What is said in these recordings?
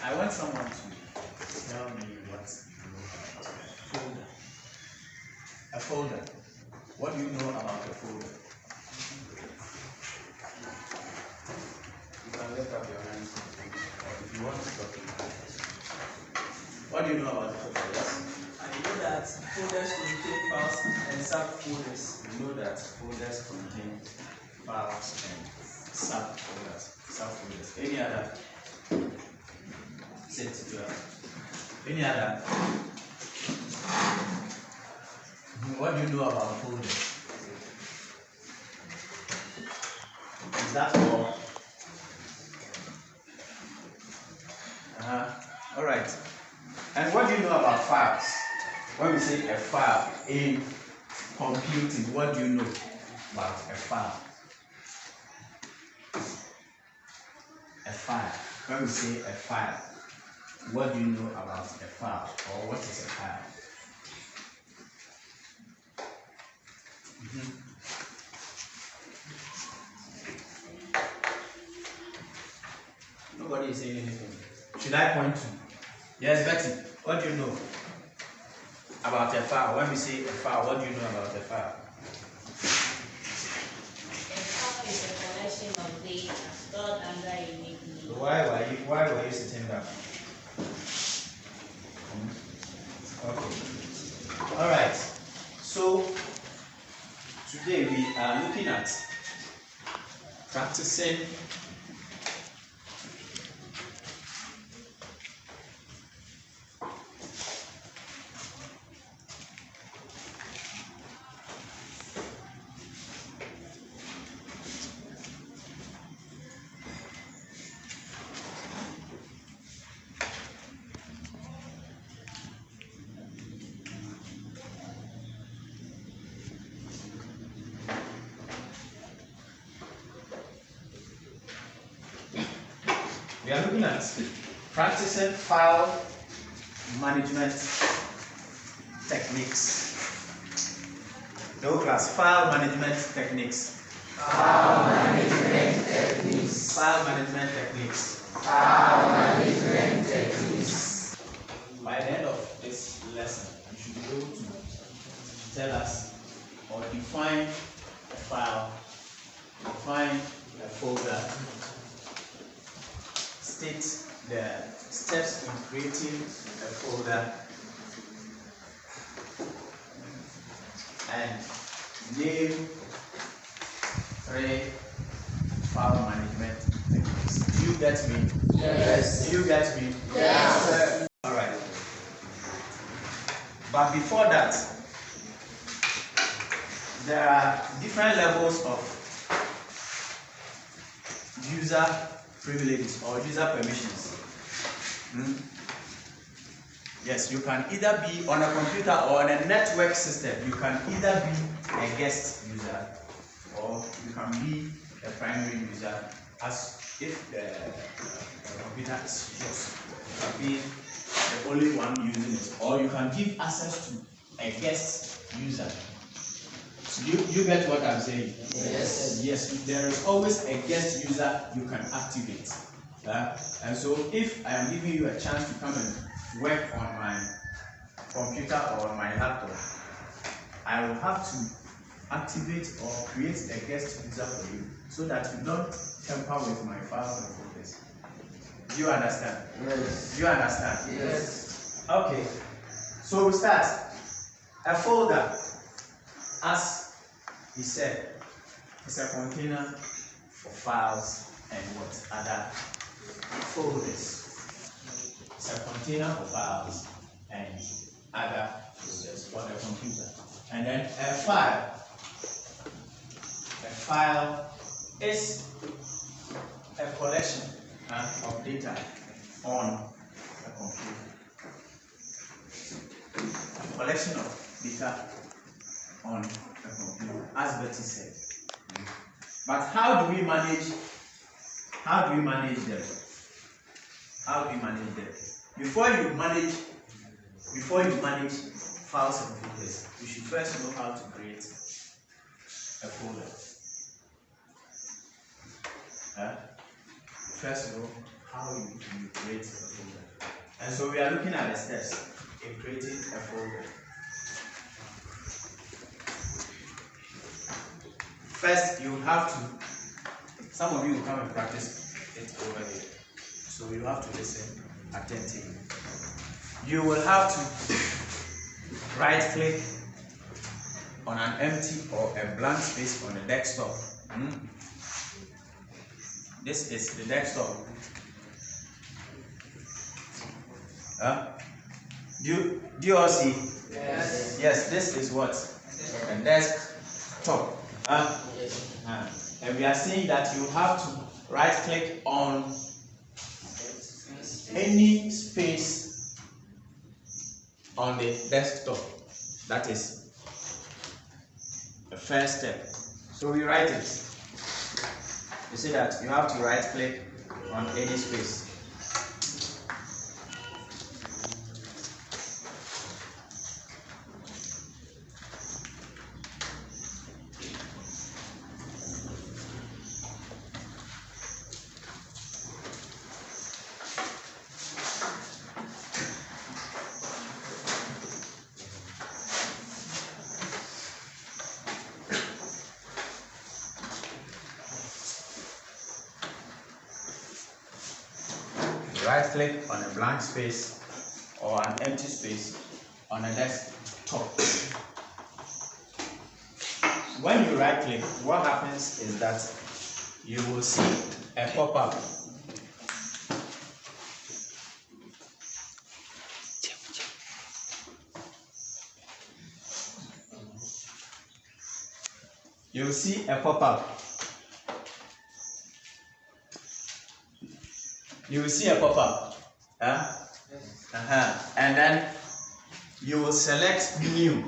I want someone to tell me what you know about a folder. A folder. What do you know about a folder? You can lift up your hands if you want to talk about it. What do you know about a folder? Yes? I know that folders contain files and subfolders. You know that folders contain files and subfolders. Any other? Sit to any other? What do you know about folders? Is that all? All right. And what do you know about files? When we say a file in computing, what do you know about a file? A file. When we say a file, what do you know about a file? Or what is a file? Nobody is saying anything. Should I point to? Yes, Betty. What do you know about a file? When we say a file, what do you know about a file? A file is a collection of data stored under a unique name. Why were you sitting down? Okay. All right. So today we are looking at practicing practicing file management techniques. Douglas, file management techniques. File management techniques. File management techniques. File management techniques. By the end of this lesson, you should be able to tell us or define a file, define a folder, state the steps in creating a folder, and name 3 file management techniques. Do you get me? Yes. Do you get me? Yes, sir. Alright. But before that, there are different levels of user privileges or user permissions. Yes, you can either be on a computer or on a network system. You can either be a guest user or you can be a primary user, as if the computer is yours. You can be the only one using it, or you can give access to a guest user. You get what I'm saying? Yes. Yes, there is always a guest user you can activate. And so if I am giving you a chance to come and work on my computer or on my laptop, I will have to activate or create a guest user for you so that you don't tamper with my files and folders. Do you understand? Yes. Do you understand? Yes. Okay. So we start. A folder, as he said, is a container for files and what other folders. It's a container for files and other folders for the computer. And then a file is a collection of data on a computer. A collection of data on a computer, as Betty said. But how do we manage them? How do you manage them? Before you manage files and folders, you should first know how to create a folder. First know how you create a folder. And so we are looking at the steps in creating a folder. First, you have to, some of you will come and practice it over here. So you have to listen attentively. You will have to right click on an empty or a blank space on the desktop. This is the desktop. Do you all see? Yes. Yes, this is what? A desktop. And we are saying that you have to right click on any space on the desktop. That is the first step. So we write it. You see that you have to right click on any space. Right click on a blank space or an empty space on a desktop. When you right click, what happens is that you will see a pop-up. You will see a pop-up. You will see a pop-up. And then you will select new.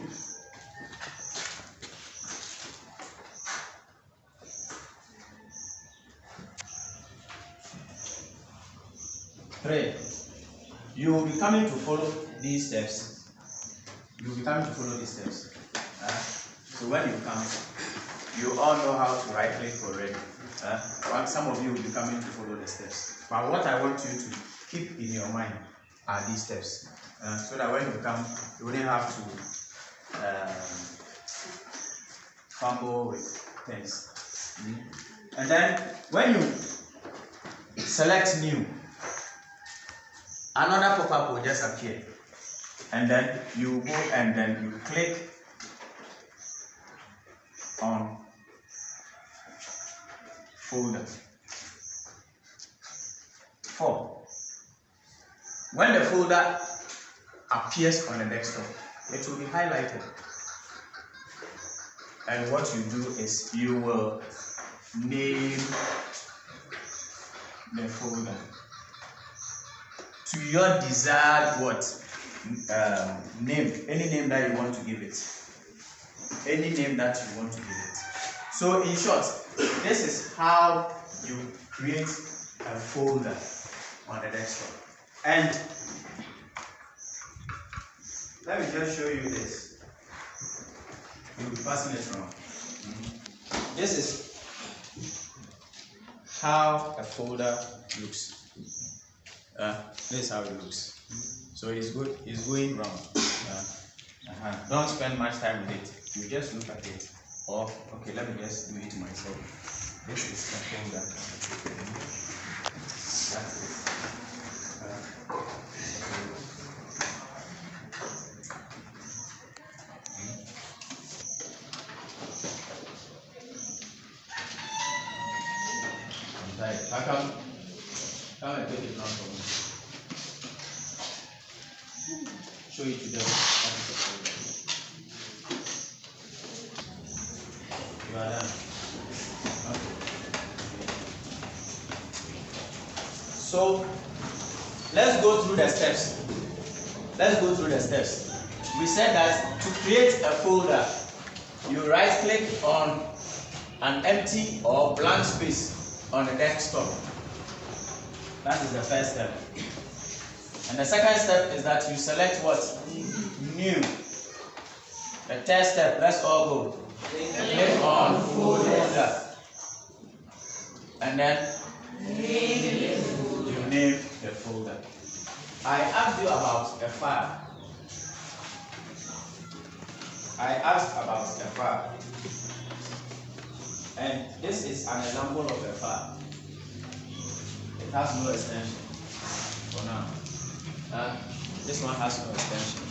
Three. You will be coming to follow these steps. You will be coming to follow these steps. So when you come, you all know how to right click already. Some of you will be coming to follow the steps. But what I want you to keep in your mind are these steps. So that when you come, you wouldn't have to fumble with things. And then when you select new, another pop-up will just appear. And then you go and then you click on folder. 4. When the folder appears on the desktop, it will be highlighted. And what you do is you will name the folder to your desired name, any name that you want to give it. Any name that you want to give it. So in short, this is how you create a folder on the desktop. And let me just show you this. You'll be passing it around. This is how a folder looks. This is how it looks. So it's good. It's going round. Don't spend much time with it. You just look at it. Or okay, let me just do it myself. This is a folder. That's it. Come and take it down for me. Show it to them. You are done. Okay. So let's go through the steps. We said that to create a folder, you right click on an empty or blank space on the desktop. That is the first step. And the second step is that you select what? New. The third step, let's all go. Click on folder. And then you name the folder. I asked you about a file. I asked about a file. And this is an example of a file. It has no extension for now. This one has no extension.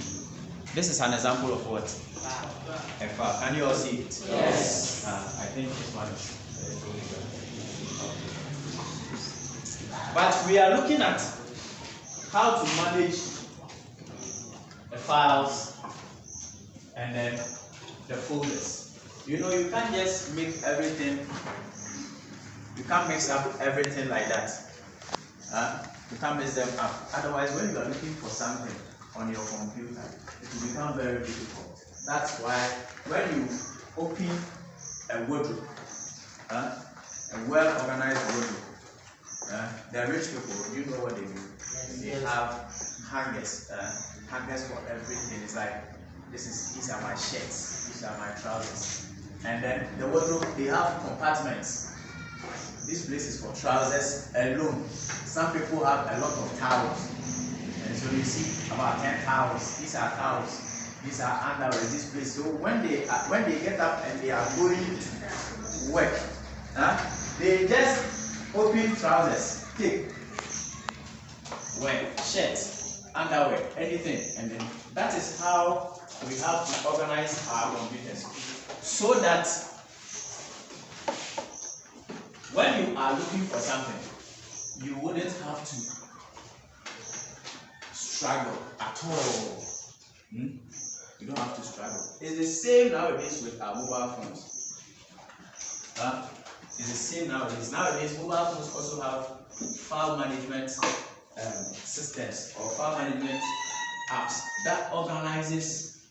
This is an example of what? A file. Can you all see it? Yes. I think this one is really good. But we are looking at how to manage the files and then the folders. You know, you can't just make everything, you can't mix up everything like that. You can't mix them up. Otherwise, when you are looking for something on your computer, it will become very difficult. That's why when you open a wardrobe, a well-organized wardrobe, the rich people, you know what they do? They have hangers, hangers for everything. It's like, these are my shirts, these are my trousers. And then the wardrobe, they have compartments. This place is for trousers alone. Some people have a lot of towels. And so you see about 10 towels. These are towels. These are underwear. This place. So when they get up and they are going to work, they just open trousers, take, wear, shirts, underwear, anything, and then that is how we have to organize our computers, so that when you are looking for something, you wouldn't have to struggle at all. You don't have to struggle. It's the same nowadays with our mobile phones. It's the same nowadays. Nowadays, mobile phones also have file management systems or file management apps that organizes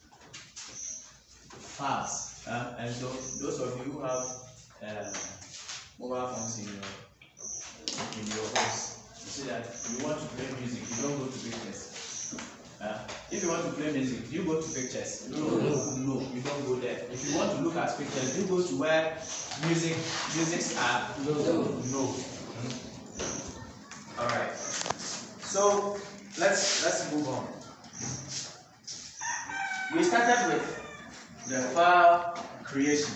files. And so, those of you who have mobile phones in your house, you see that you want to play music, you don't go to pictures. If you want to play music, you go to pictures. No, you don't go there. If you want to look at pictures, you go to where musics are. No. All right. So let's move on. We started with the file creation,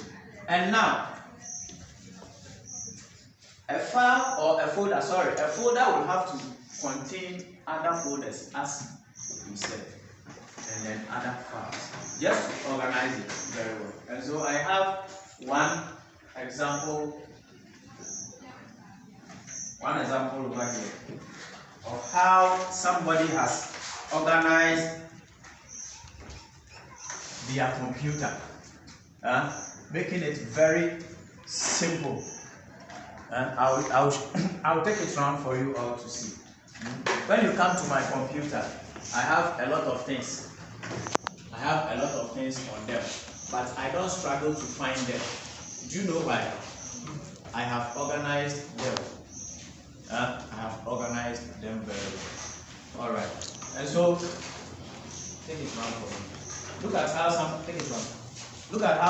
and now a file or a folder. A folder will have to contain other folders, as we said, and then other files, just to organize it very well. And so I have one example over here of how somebody has organized their computer, making it very simple. And I'll take it around for you all to see. When you come to my computer, I have a lot of things. I have a lot of things on them, but I don't struggle to find them. Do you know why? I have organized them. I have organized them very well. All right. And so, take it around for me. Look at how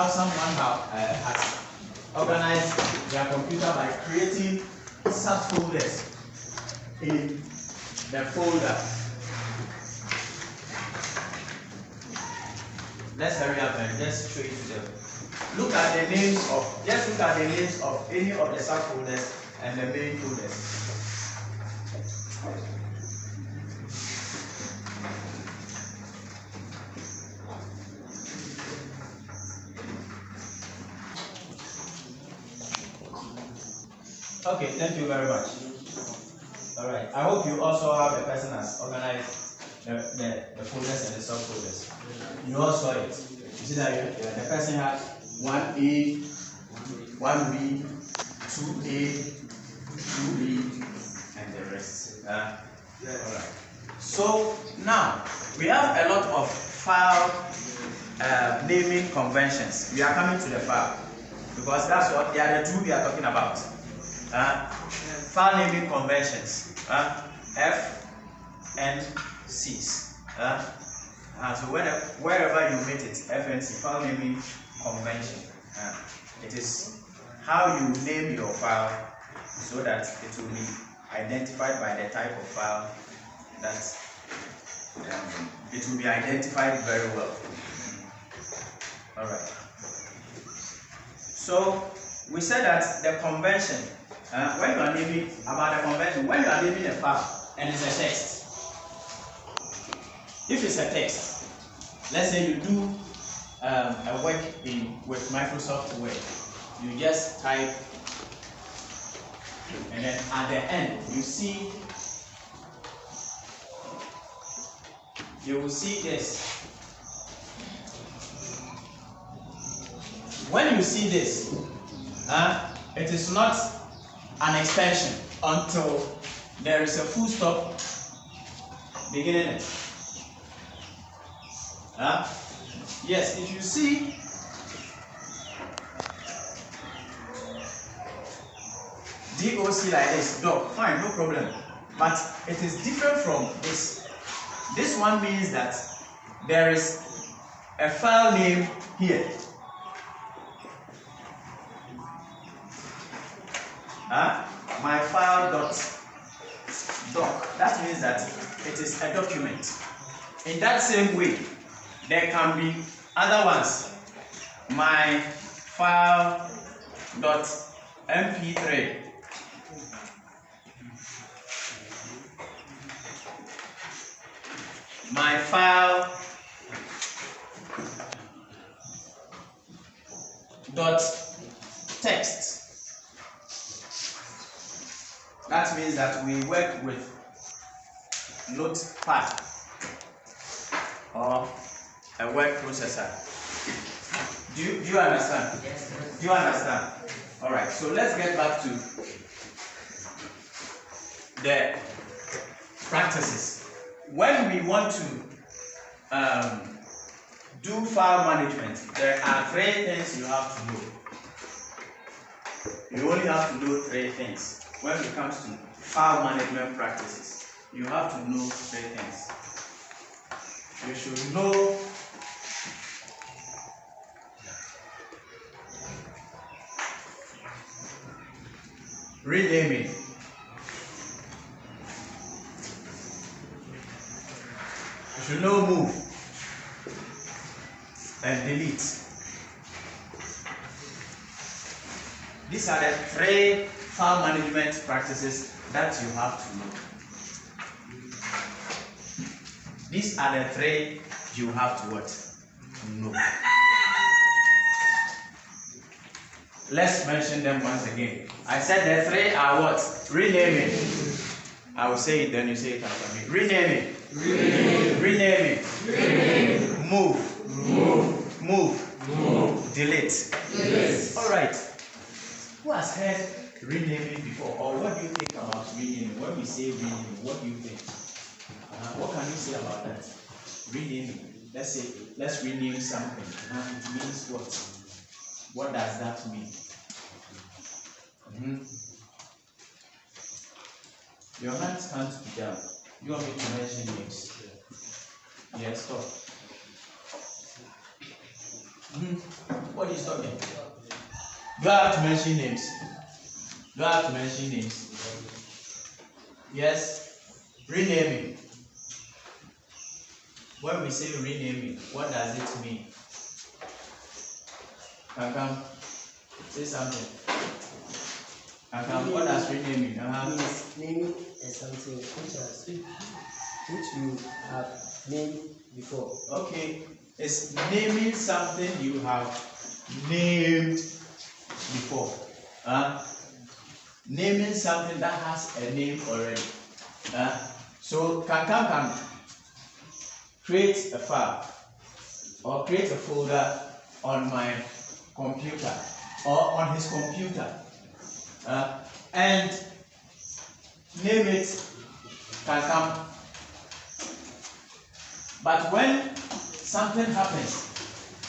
someone has organize their computer by creating subfolders in the folder. Let's hurry up and just show it to them. Look at the names of any of the subfolders and the main folders. Okay, thank you very much. All right, I hope you also have a person has organized the folders and the subfolders. You all saw it. You see that the person had 1A, 1B, 2A, 2B, and the rest. All right. So now we have a lot of file naming conventions. We are coming to the file because that's what they are the two we are talking about. File naming conventions, F and C's. So wherever you meet it, F and C, file naming convention. It is how you name your file so that it will be identified by the type of file that it will be identified very well. Alright. So we said that the convention, when you are naming about the convention, when you are naming a file and it's a text, if it's a text, let's say you do a work with Microsoft Word, you just type, and then at the end you will see this. When you see this, it is not an extension until there is a full stop beginning it. Yes, if you see DOC like this, doc, fine, no problem. But it is different from this. This one means that there is a file name here. My file doc. That means that it is a document. In that same way, there can be other ones. My file .mp3. My file .text. That means that we work with Notepad or a word processor. Do you understand? Yes. Do you understand? All right. So let's get back to the practices. When we want to do file management, there are 3 things you have to know. You only have to know 3 things. When it comes to file management practices, you have to know 3 things. You should know renaming. You should know move and delete. These are the 3 file management practices that you have to know. These are the 3 you have to what? Know. Let's mention them once again. I said the 3 are what? Renaming. I will say it, then you say it after me. Renaming. Renaming. Move. Delete. All right. Who has heard renaming before? Or what do you think about renaming? When we say renaming, what do you think? What can you say about that? Renaming. Let's rename something. It means what? What does that mean? Your hands can't be down. You want me to mention names? Yes, stop. What are you talking? Do I have to mention names? Do I have to mention names? Yes? Renaming. When we say renaming, what does it mean? Kankam, say something. Kankam, what does renaming? Means naming something which you have named before. Okay, it's naming something you have named before. Naming something that has a name already. So Kankam can create a file or create a folder on my computer or on his computer and name it Kankam. But when something happens,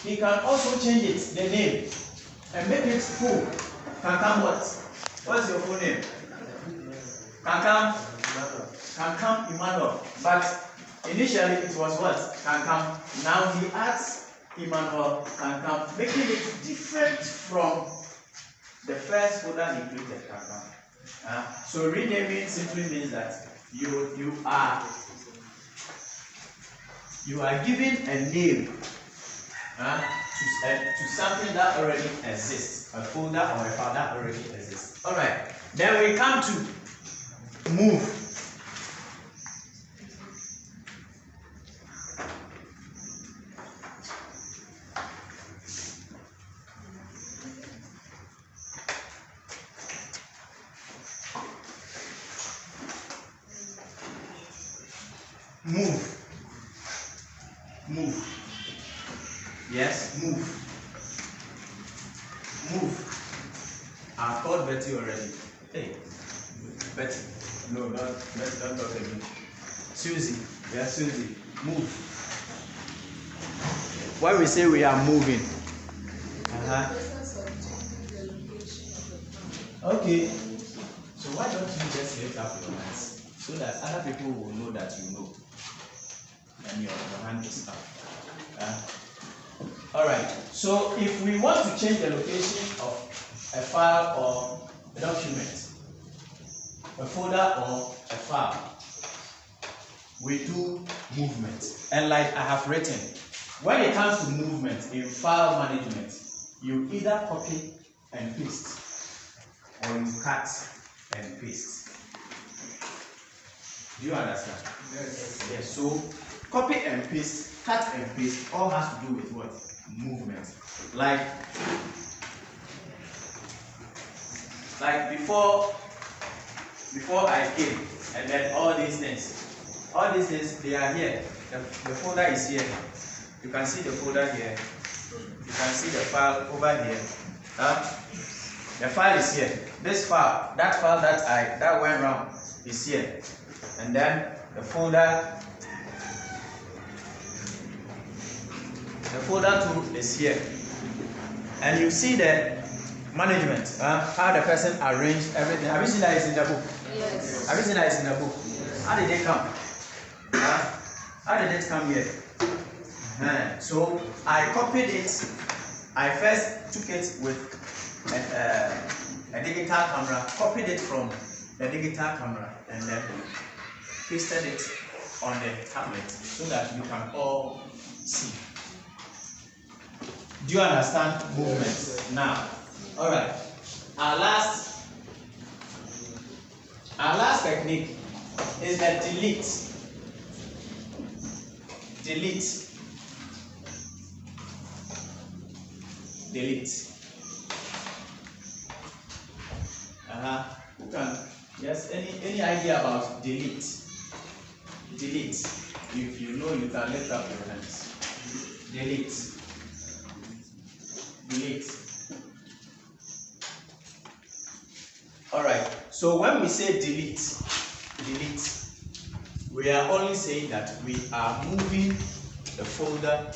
he can also change it, the name, and make it full. Kankam what? What's your full name? Kankam Emmanuel. But initially it was what? Kankam. Now he adds Emmanuel Kankam, making it different from the first folder he created, Kankam. So renaming simply means that you are giving a name to something that already exists, a folder or a file that already exists. All right. Then we come to move. Move. Yes, move. I've called Betty already. Hey, Betty. No, don't talk again. Susie. Yes, Susie. Move. When we say we are moving. Okay. So why don't you just lift up your hands so that other people will know that you know. And your hand is up. All right. So if we want to change the location of a file or a document, a folder or a file, we do movement. And like I have written, when it comes to movement in file management, you either copy and paste or you cut and paste. Do you understand? Yes. So copy and paste, cut and paste, all has to do with what? Movement. Like before I came, and then all these things, they are here. The folder is here. You can see the folder here. You can see the file over here. The file is here. This file, that file that went wrong is here. And then the folder 2 is here. And you see the management, how the person arranged everything. Have you seen that it's in the book? Yes. Have you seen that it's in the book? How did they come? How did it come here? So I copied it. I first took it with a digital camera, copied it from the digital camera, and then pasted it on the tablet so that you can all see. Do you understand movement now? All right. Our last technique is the delete. Who can? Yes. Any idea about delete? Delete. If you know, you can lift up your hands. Delete. All right. So when we say delete, we are only saying that we are moving the folder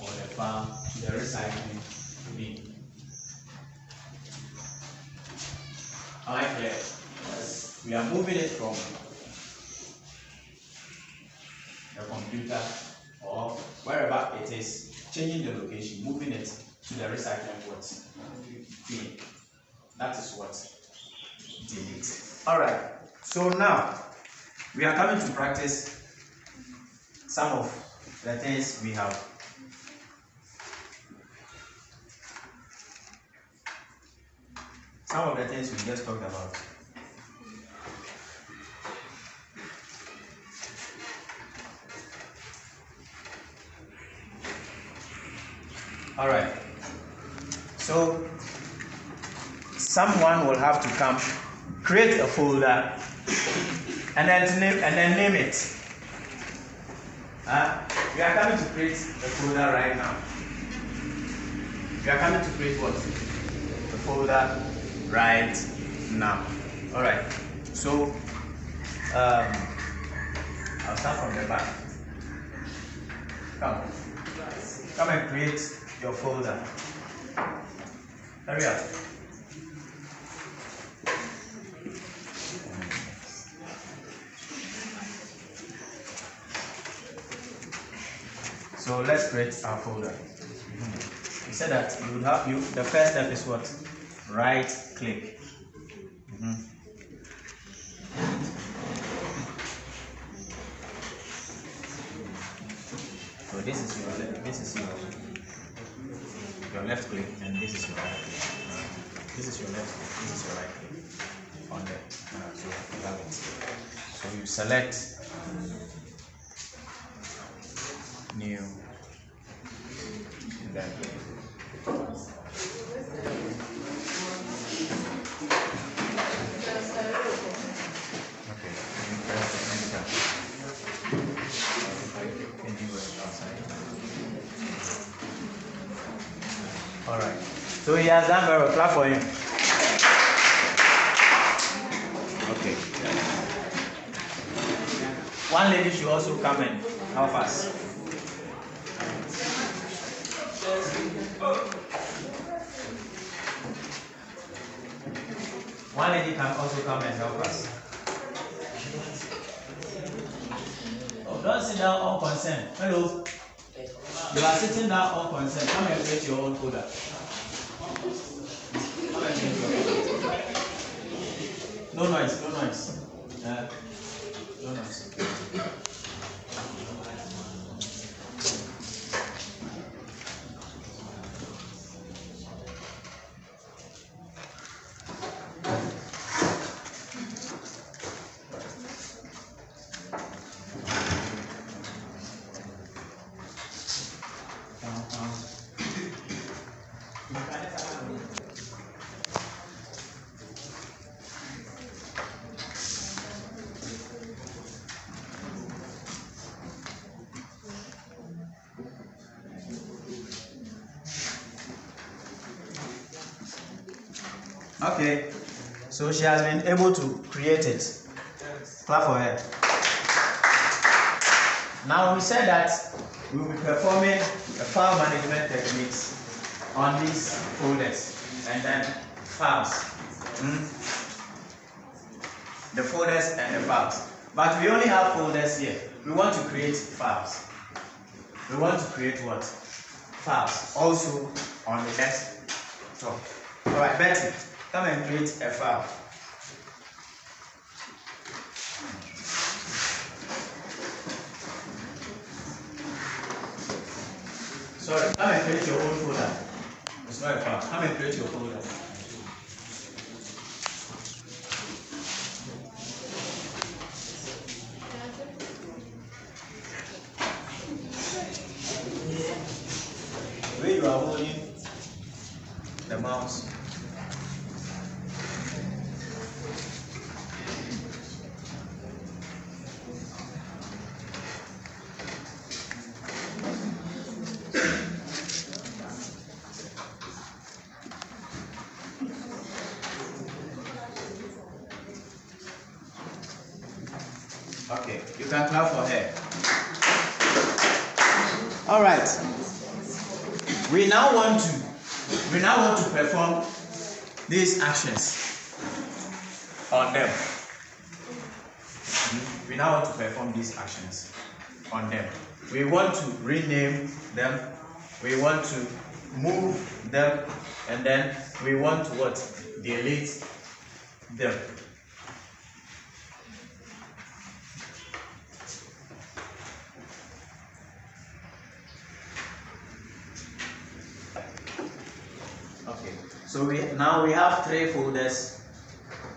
or the file to the recycling bin. Am I clear? Yes. We are moving it from the computer or wherever it is, changing the location, moving it to the recycling bin. That is what delete. All right. So now we are coming to practice some of the things we have. Some of the things we just talked about. All right. So someone will have to come, create a folder, and then name it. We are coming to create the folder right now. We are coming to create what? The folder right now. All right. So I'll start from the back. Come and create your folder. Hurry up. So let's create our folder. We said that the first step is what? Right click. this is your left click, and this is your right click. This is your left click, this is your right click on the so you have it. So you select new, and then okay, you press the enter. All right. So he has done very well. Clap for him. Okay. One lady should also come and help us. One lady can also come and help us. Oh, don't sit down on consent. Hello. You are sitting down on consent. Come and create your own folder. No noise, no noise. No noise. Okay, so she has been able to create it. Clap for her. Now we said that we will be performing the file management techniques on these folders and then files. The folders and the files. But we only have folders here. We want to create files. We want to create what? Files. Also on the desktop. Alright, Betty. Come and create a file. Sorry, come and create your own folder. It's not a file. Come and create your folder. Where you are holding the mouse. Okay, you can clap for her. All right. We now want to perform these actions on them. We now want to perform these actions on them. We want to rename them. We want to move them, and then we want to what? Delete them. Okay, so now we have 3 folders,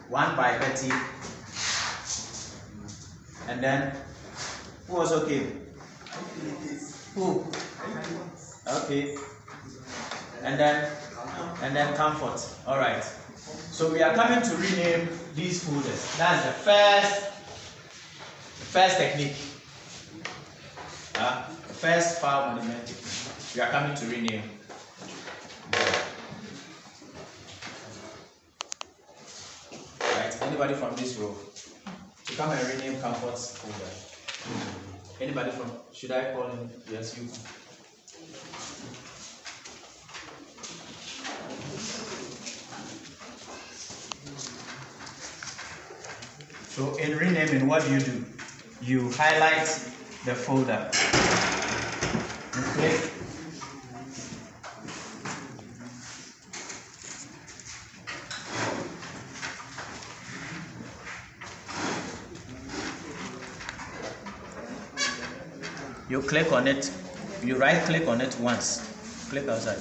one by Betty, and then who was okay? Who? Okay, and then comfort. All right. So we are coming to rename these folders. That's the first technique. First file management technique. We are coming to rename. Anybody from this row to come and rename Comfort's folder? Anybody from? Should I call him? Yes, you. So in renaming, what do? You highlight the folder. You click. You click on it you right click on it once. Click outside.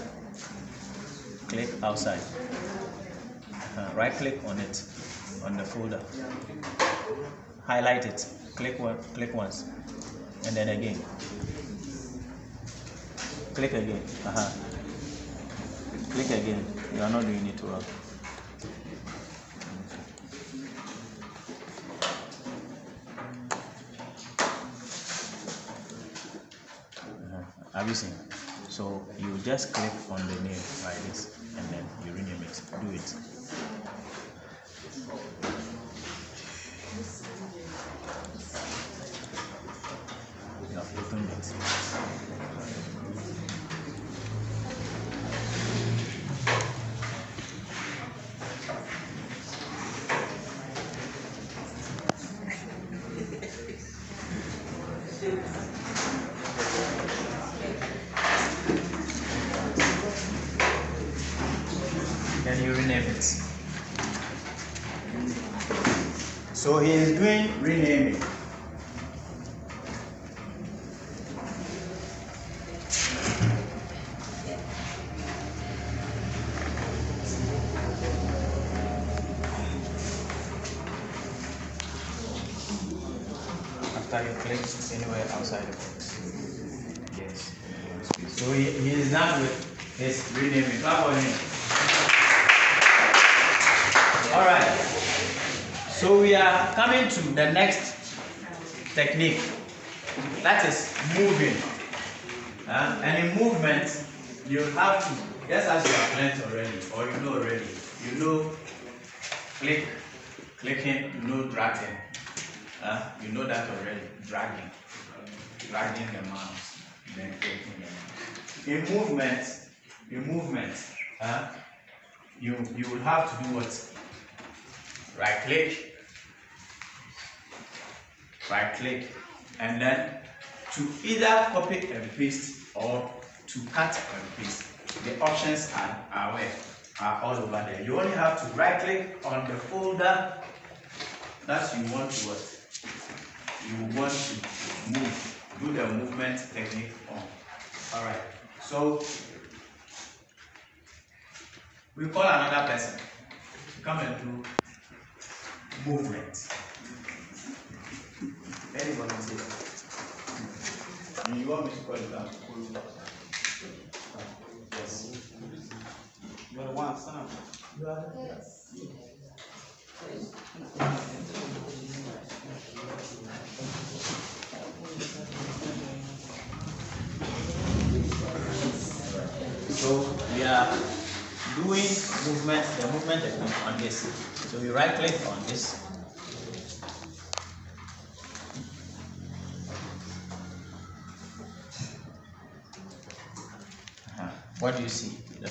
Click outside. Right click on it, on the folder. Highlight it. Click once, and then again. Click again. Click again. You are not doing it well. Have you seen? So you just click on the name like this, and then you rename it. Do it. You have opened it. Then you rename it. So he is doing renaming. After you click anywhere outside the box. Yes. So he is done with his renaming. Clap for him. Alright, so we are coming to the next technique, that is moving. And in movement, you have to, just as you have learned already, or you know already, you know clicking, you know dragging. You know that already, dragging the mouse, then clicking the mouse. In movement, you will have to do what? Right click, and then to either copy and paste or to cut and paste. The options are all over there. You only have to right click on the folder that you want to what? You want to move. Do the movement technique on. Alright. So we call another person to come and do movement. Any volunteer? You want me to call it down? Yes. You are the one, son. You are the yes. So we are doing the movement technique on this. So we right click on this. What do you see? The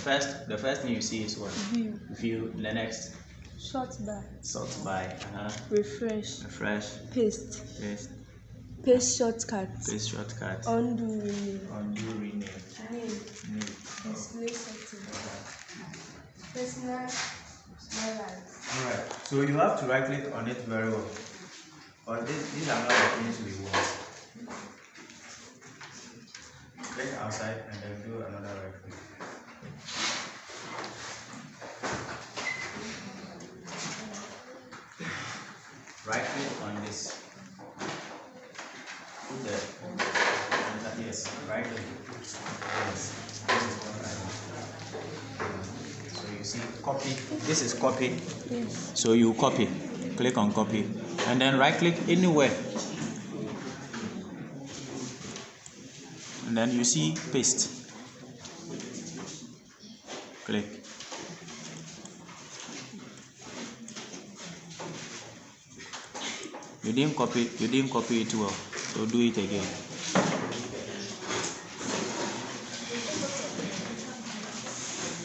first thing you see is what? View. The next. Sort by. Refresh. Paste. Paste shortcut. Undo rename. Name. Display setting. Personal. Alright. So you have to right click on it very well. But these are not the things we want. Click outside and then do another right click. Right click on this. Put the yes, right click. Yes. This is what I want. So you see copy. This is copy. Yes. So you copy. Click on copy. And then right click anywhere. And then you see paste. Click. You didn't copy it well, so do it again.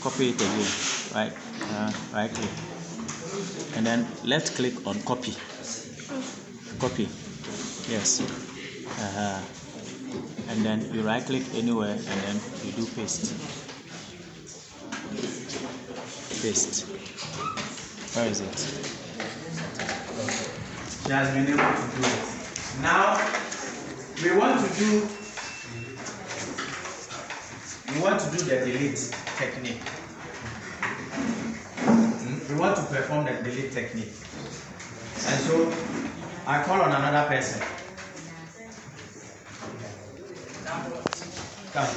Copy it again, right? Right click, and then left click on copy. Copy, yes. And then you right click anywhere, and then you do paste. Paste. Where is it? She has been able to do it. Now we want to do we want to do the delete technique. We want to perform the delete technique. And so I call on another person. Come.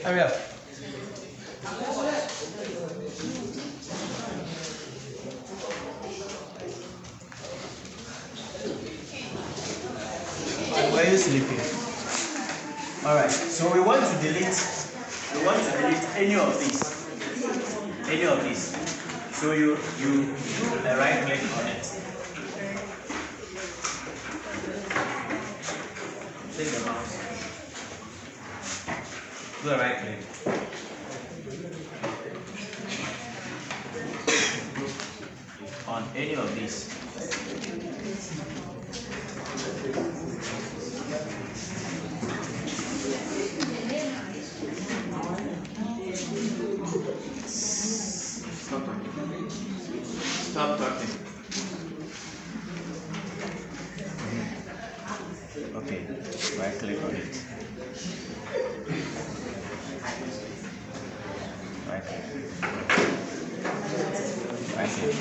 Hurry up. Why are you sleeping? Alright, so we want to delete any of these. Any of these. So you do a right click on it. Take the mouse. Do a right click. On any of these. Stop talking. Okay, right click on it. Right click. Right click.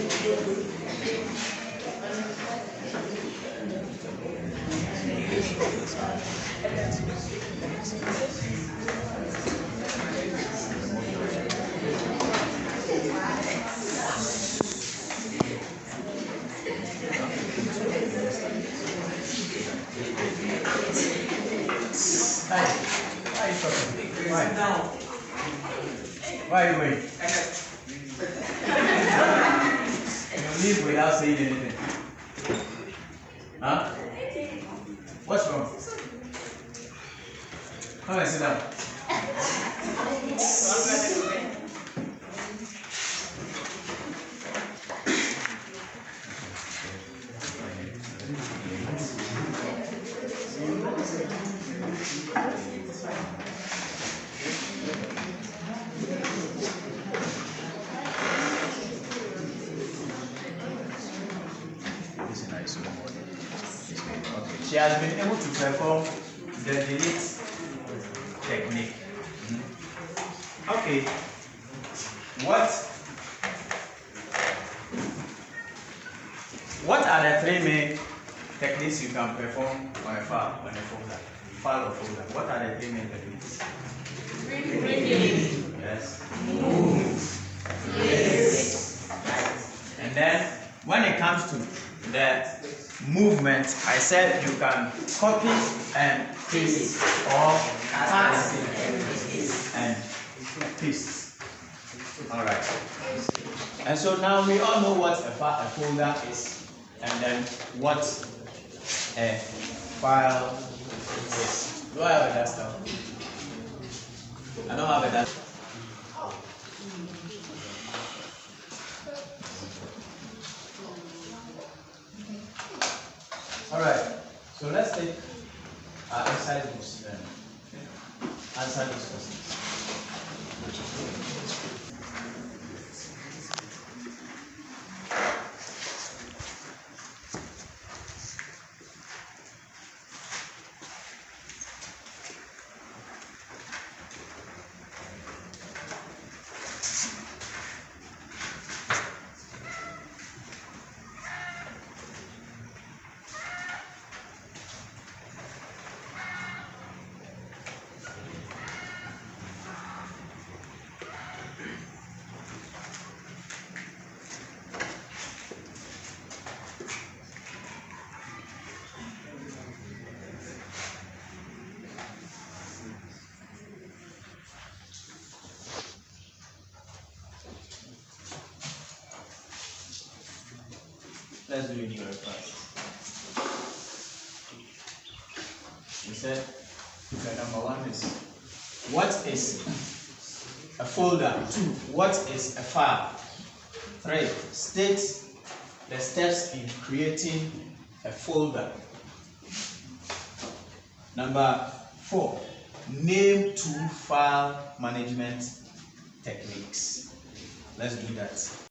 Hi. Why are you talking? Why? Why are you waiting? You leave without saying anything. Huh? What's wrong? Come and sit down. Okay. She has been able to perform the delete technique. Okay. What are the three main techniques you can perform on a file, on a folder? File or folder. What are the three main techniques? Yes. Yes. And then when it comes to the movement, I said you can copy and paste or cut and paste. Alright. And so now we all know what a folder is and then what a file is. Do I have a duster? I don't have a duster. Alright, so let's take our exercise books and answer these questions. Let's do it here first. We said the number one is what is a folder? 2. What is a file? 3. State the steps in creating a folder. Number 4. Name 2 file management techniques. Let's do that.